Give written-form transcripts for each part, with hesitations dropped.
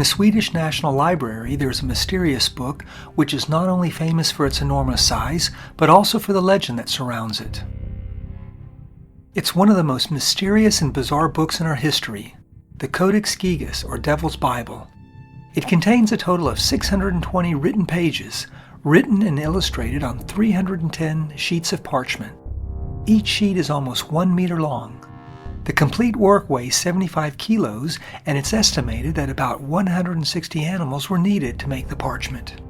the Swedish National Library, there is a mysterious book which is not only famous for its enormous size, but also for the legend that surrounds it. It's one of the most mysterious and bizarre books in our history, the Codex Gigas, or Devil's Bible. It contains a total of 620 written pages, written and illustrated on 310 sheets of parchment. Each sheet is almost 1 meter long. The complete work weighs 75 kilos, and it's estimated that about 160 animals were needed to make the parchment.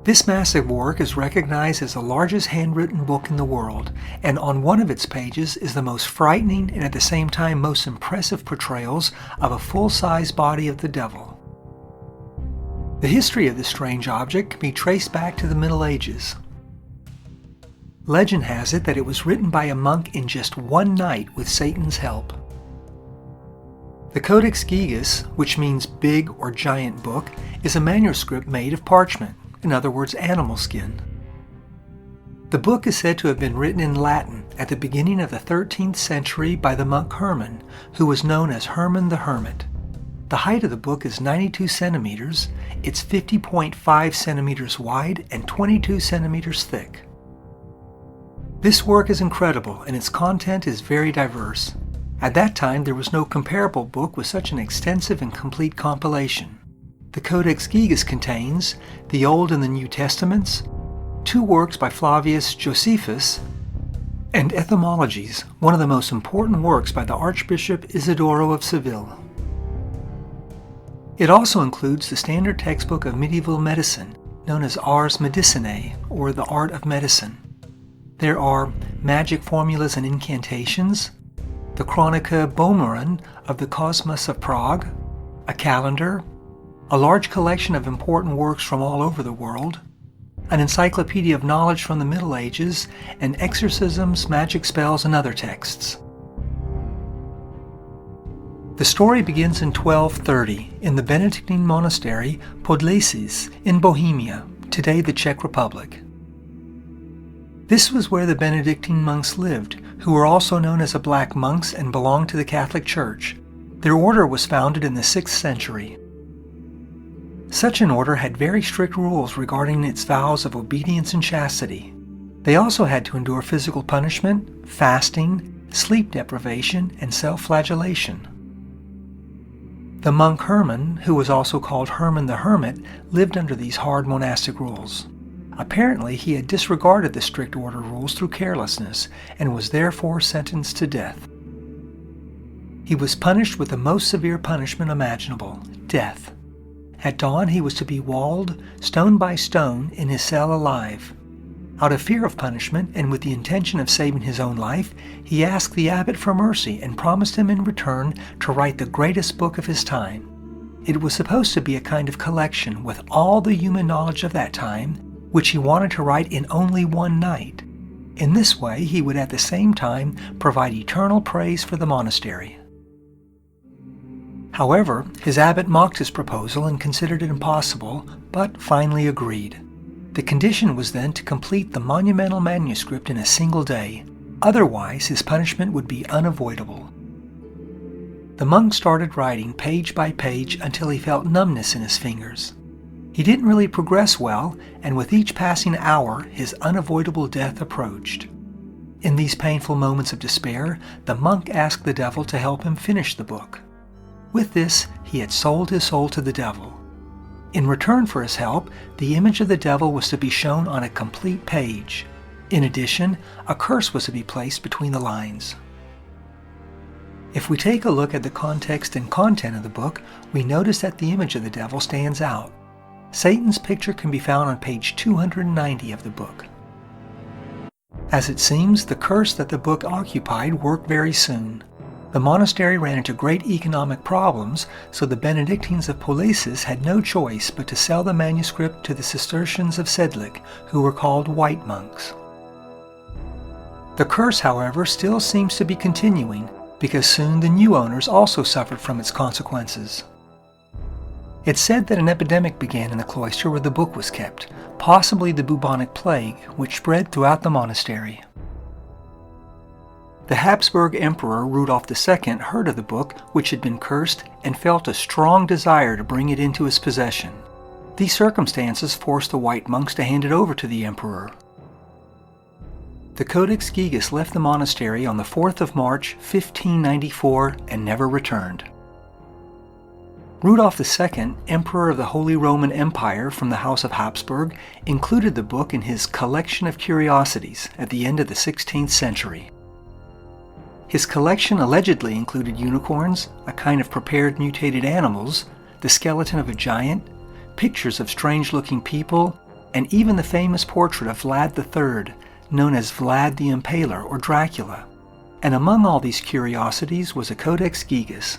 This massive work is recognized as the largest handwritten book in the world, and on one of its pages is the most frightening and at the same time most impressive portrayals of a full-size body of the devil. The history of this strange object can be traced back to the Middle Ages. Legend has it that it was written by a monk in just one night with Satan's help. The Codex Gigas, which means big or giant book, is a manuscript made of parchment, in other words, animal skin. The book is said to have been written in Latin at the beginning of the 13th century by the monk Herman, who was known as Herman the Hermit. The height of the book is 92 centimeters, it's 50.5 centimeters wide and 22 centimeters thick. This work is incredible and its content is very diverse. At that time there was no comparable book with such an extensive and complete compilation. The Codex Gigas contains the Old and the New Testaments, 2 works by Flavius Josephus, and Etymologies, one of the most important works by the Archbishop Isidoro of Seville. It also includes the standard textbook of medieval medicine, known as Ars Medicinae, or the Art of Medicine. There are magic formulas and incantations, the Chronica Bohmeran of the Cosmos of Prague, a calendar, a large collection of important works from all over the world, an encyclopedia of knowledge from the Middle Ages, and exorcisms, magic spells, and other texts. The story begins in 1230 in the Benedictine monastery Podlasis in Bohemia, today the Czech Republic. This was where the Benedictine monks lived, who were also known as the Black Monks and belonged to the Catholic Church. Their order was founded in the 6th century. Such an order had very strict rules regarding its vows of obedience and chastity. They also had to endure physical punishment, fasting, sleep deprivation, and self-flagellation. The monk Herman, who was also called Herman the Hermit, lived under these hard monastic rules. Apparently, he had disregarded the strict order rules through carelessness and was therefore sentenced to death. He was punished with the most severe punishment imaginable, death. At dawn, he was to be walled, stone by stone, in his cell alive. Out of fear of punishment and with the intention of saving his own life, he asked the abbot for mercy and promised him in return to write the greatest book of his time. It was supposed to be a kind of collection with all the human knowledge of that time, which he wanted to write in only one night. In this way, he would at the same time provide eternal praise for the monastery. However, his abbot mocked his proposal and considered it impossible, but finally agreed. The condition was then to complete the monumental manuscript in a single day. Otherwise, his punishment would be unavoidable. The monk started writing page by page until he felt numbness in his fingers. He didn't really progress well, and with each passing hour, his unavoidable death approached. In these painful moments of despair, the monk asked the devil to help him finish the book. With this, he had sold his soul to the devil. In return for his help, the image of the devil was to be shown on a complete page. In addition, a curse was to be placed between the lines. If we take a look at the context and content of the book, we notice that the image of the devil stands out. Satan's picture can be found on page 290 of the book. As it seems, the curse that the book occupied worked very soon. The monastery ran into great economic problems, so the Benedictines of Podlasis had no choice but to sell the manuscript to the Cistercians of Sedlec, who were called white monks. The curse, however, still seems to be continuing, because soon the new owners also suffered from its consequences. It's said that an epidemic began in the cloister where the book was kept, possibly the bubonic plague, which spread throughout the monastery. The Habsburg Emperor Rudolf II heard of the book, which had been cursed, and felt a strong desire to bring it into his possession. These circumstances forced the white monks to hand it over to the emperor. The Codex Gigas left the monastery on the 4th of March, 1594, and never returned. Rudolf II, Emperor of the Holy Roman Empire from the House of Habsburg, included the book in his collection of curiosities at the end of the 16th century. His collection allegedly included unicorns, a kind of prepared mutated animals, the skeleton of a giant, pictures of strange-looking people, and even the famous portrait of Vlad III, known as Vlad the Impaler or Dracula. And among all these curiosities was a Codex Gigas.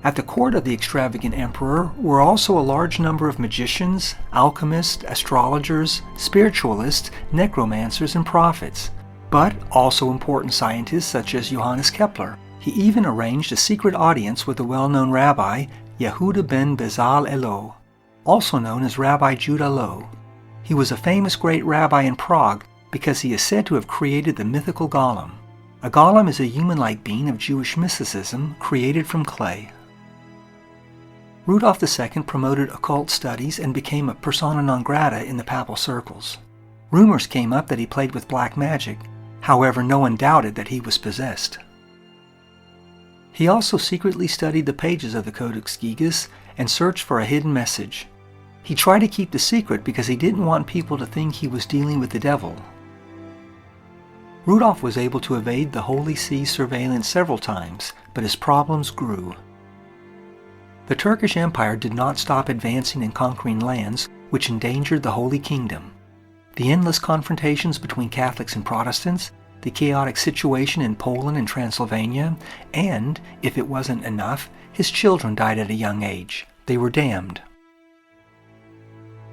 At the court of the extravagant emperor were also a large number of magicians, alchemists, astrologers, spiritualists, necromancers, and prophets, but also important scientists such as Johannes Kepler. He even arranged a secret audience with the well-known rabbi Yehuda ben Bezal Elo, also known as Rabbi Judah Loew. He was a famous great rabbi in Prague because he is said to have created the mythical golem. A golem is a human-like being of Jewish mysticism created from clay. Rudolf II promoted occult studies and became a persona non grata in the papal circles. Rumors came up that he played with black magic. However, no one doubted that he was possessed. He also secretly studied the pages of the Codex Gigas and searched for a hidden message. He tried to keep the secret because he didn't want people to think he was dealing with the devil. Rudolf was able to evade the Holy See surveillance several times, but his problems grew. The Turkish Empire did not stop advancing and conquering lands, which endangered the Holy Kingdom. The endless confrontations between Catholics and Protestants, the chaotic situation in Poland and Transylvania, and, if it wasn't enough, his children died at a young age. They were damned.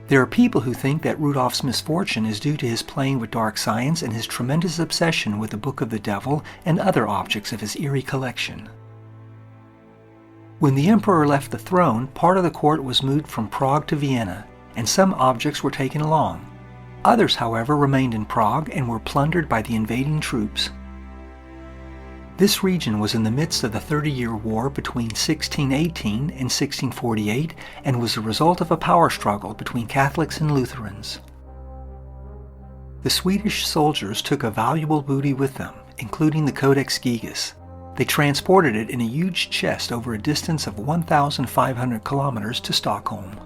There are people who think that Rudolf's misfortune is due to his playing with dark science and his tremendous obsession with the Book of the Devil and other objects of his eerie collection. When the emperor left the throne, part of the court was moved from Prague to Vienna, and some objects were taken along. Others, however, remained in Prague and were plundered by the invading troops. This region was in the midst of the 30-Year War between 1618 and 1648 and was a result of a power struggle between Catholics and Lutherans. The Swedish soldiers took a valuable booty with them, including the Codex Gigas. They transported it in a huge chest over a distance of 1,500 kilometers to Stockholm.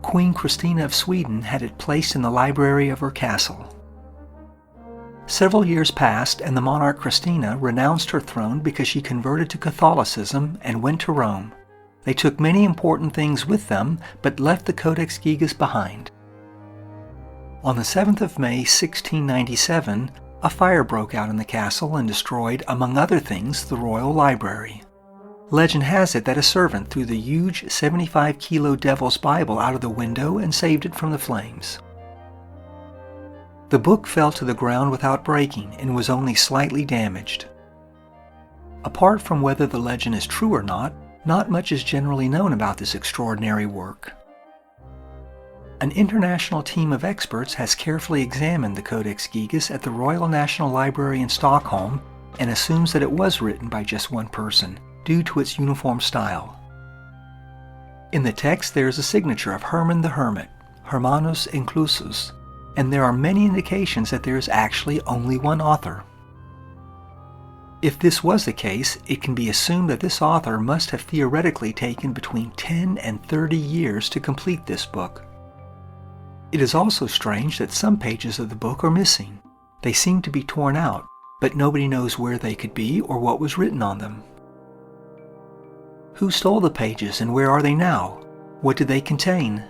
Queen Christina of Sweden had it placed in the library of her castle. Several years passed, and the monarch Christina renounced her throne because she converted to Catholicism and went to Rome. They took many important things with them, but left the Codex Gigas behind. On the 7th of May, 1697, a fire broke out in the castle and destroyed, among other things, the royal library. Legend has it that a servant threw the huge 75-kilo Devil's Bible out of the window and saved it from the flames. The book fell to the ground without breaking and was only slightly damaged. Apart from whether the legend is true or not much is generally known about this extraordinary work. An international team of experts has carefully examined the Codex Gigas at the Royal National Library in Stockholm and assumes that it was written by just one person, due to its uniform style. In the text there is a signature of Herman the Hermit, Hermanus inclusus, and there are many indications that there is actually only one author. If this was the case, it can be assumed that this author must have theoretically taken between 10 and 30 years to complete this book. It is also strange that some pages of the book are missing. They seem to be torn out, but nobody knows where they could be or what was written on them. Who stole the pages and where are they now? What did they contain?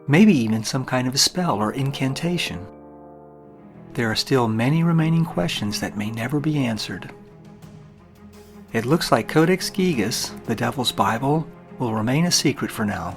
Maybe even some kind of a spell or incantation. There are still many remaining questions that may never be answered. It looks like Codex Gigas, the Devil's Bible, will remain a secret for now.